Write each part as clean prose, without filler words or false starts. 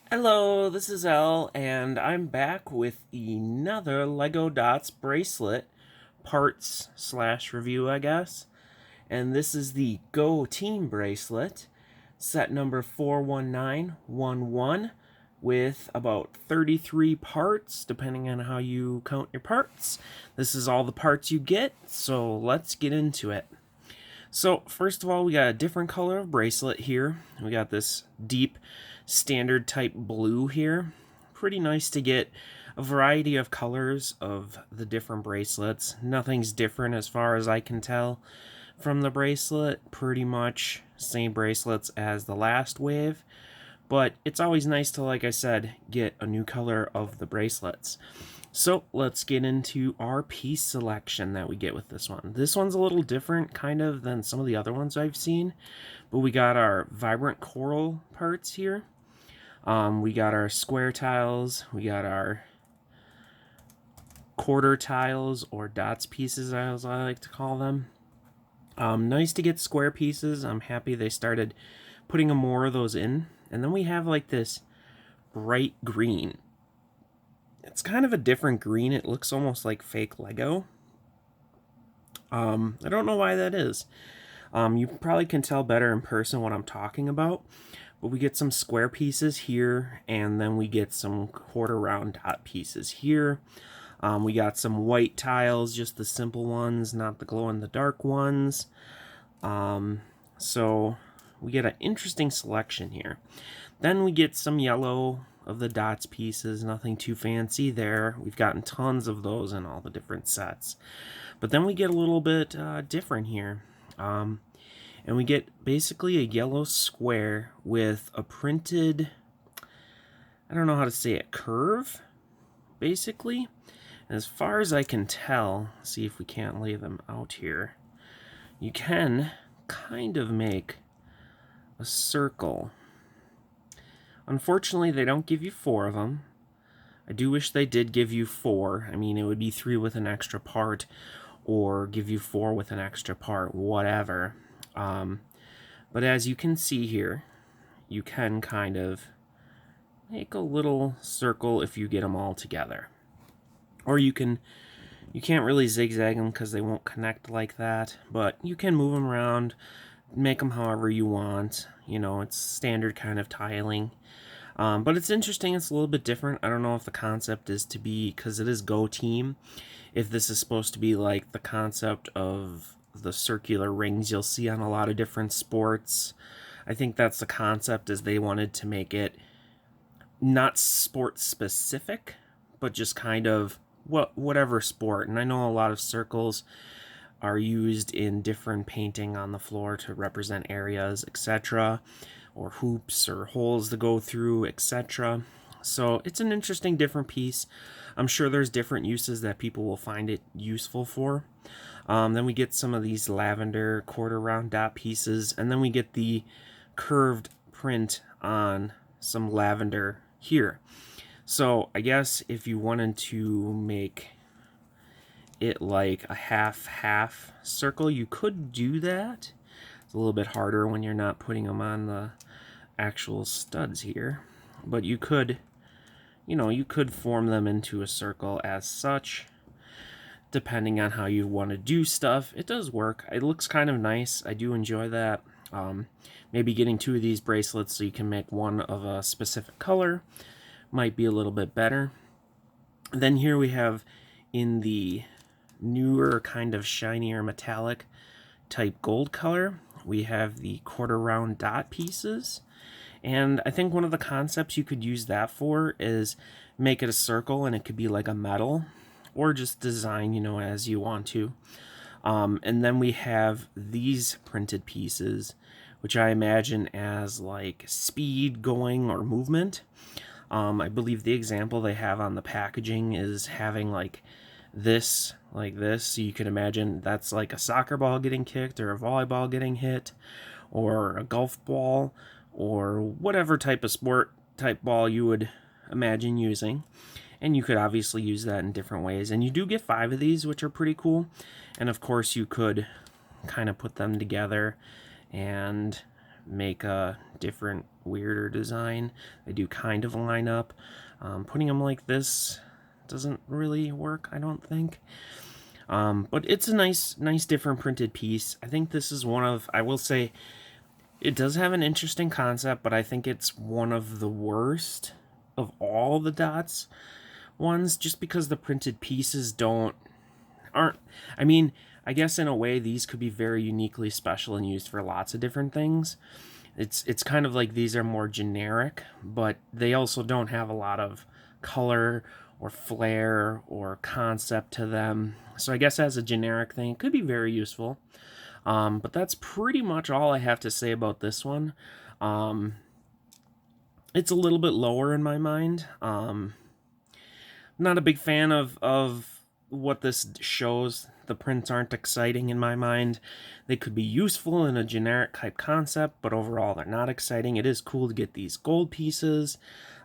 Hello, this is Elle, and I'm back with another Lego Dots bracelet parts slash review, I guess. And this is the Go Team bracelet, set number 41911, with about 33 parts, depending on how you count your parts. This is all the parts you get, so let's get into it. So first of all, we got a different color of bracelet here. We got this deep standard type blue here. Pretty nice to get a variety of colors of the different bracelets. Nothing's different as far as I can tell from the bracelet. Pretty much same bracelets as the last wave. But it's always nice to, like I said, get a new color of the bracelets. So let's get into our piece selection that we get with this one. This one's a little different kind of than some of the other ones I've seen, but we got our vibrant coral parts here. We got our square tiles, we got our quarter tiles or dots pieces as I like to call them. Nice to get square pieces. I'm happy they started putting more of those in. And then we have like this bright green. It's kind of a different green. It looks almost like fake Lego. I don't know why that is. You probably can tell better in person what I'm talking about. But we get some square pieces here, and then we get some quarter round dot pieces here. We got some white tiles, just the simple ones, not the glow-in-the-dark ones. So we get an interesting selection here. Then we get some yellow of the dots pieces, nothing too fancy there. We've gotten tons of those in all the different sets. But then we get a little bit different here. And we get basically a yellow square with a printed, I don't know how to say it, curve, basically. And as far as I can tell, see if we can't lay them out here, you can kind of make a circle. Unfortunately, they don't give you 4 of them. I do wish they did give you 4. I mean, it would be 3 with an extra part, or give you 4 with an extra part, whatever. But as you can see here, you can kind of make a little circle if you get them all together. Or you can't really zigzag them because they won't connect like that, but you can move them around, make them however you want. You know, it's standard kind of tiling. But it's interesting, it's a little bit different. I don't know if the concept is to be, because it is Go Team, if this is supposed to be like the concept of the circular rings you'll see on a lot of different sports. I think that's the concept, is they wanted to make it not sport specific, but just kind of whatever sport. And I know a lot of circles are used in different painting on the floor to represent areas, etc., or hoops or holes to go through, etc. So it's an interesting different piece. I'm sure there's different uses that people will find it useful for. Then we get some of these lavender quarter round dot pieces, and then we get the curved print on some lavender here. So I guess if you wanted to make it like a half circle, you could do that. It's a little bit harder when you're not putting them on the actual studs here, but you could, you could form them into a circle as such, depending on how you want to do stuff. It does work. It looks kind of nice. I do enjoy that. Maybe getting 2 of these bracelets so you can make one of a specific color might be a little bit better. Then here we have, in the newer kind of shinier metallic type gold color, we have the quarter round dot pieces. And I think one of the concepts you could use that for is make it a circle, and it could be like a medal, or just design, as you want to. And then we have these printed pieces, which I imagine as like speed going or movement. I believe the example they have on the packaging is having like this, so you can imagine that's like a soccer ball getting kicked, or a volleyball getting hit, or a golf ball, or whatever type of sport type ball you would imagine using. And you could obviously use that in different ways. And you do get 5 of these, which are pretty cool. And of course, you could kind of put them together and make a different weirder design. They do kind of line up. Putting them like this doesn't really work, I don't think. But it's a nice different printed piece. I think this is one of, I will say, it does have an interesting concept, but I think it's one of the worst of all the dots ones, just because the printed pieces aren't, I mean, I guess in a way these could be very uniquely special and used for lots of different things. It's kind of like these are more generic, but they also don't have a lot of color or flair or concept to them. So I guess as a generic thing, it could be very useful. But that's pretty much all I have to say about this one. It's a little bit lower in my mind. Not a big fan of what this shows. The prints aren't exciting in my mind. They could be useful in a generic type concept, but overall they're not exciting. It is cool to get these gold pieces.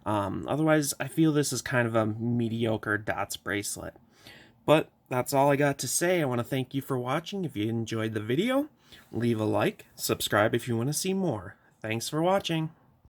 Otherwise, I feel this is kind of a mediocre dots bracelet. But that's all I got to say. I want to thank you for watching. If you enjoyed the video, leave a like, subscribe if you want to see more. Thanks for watching.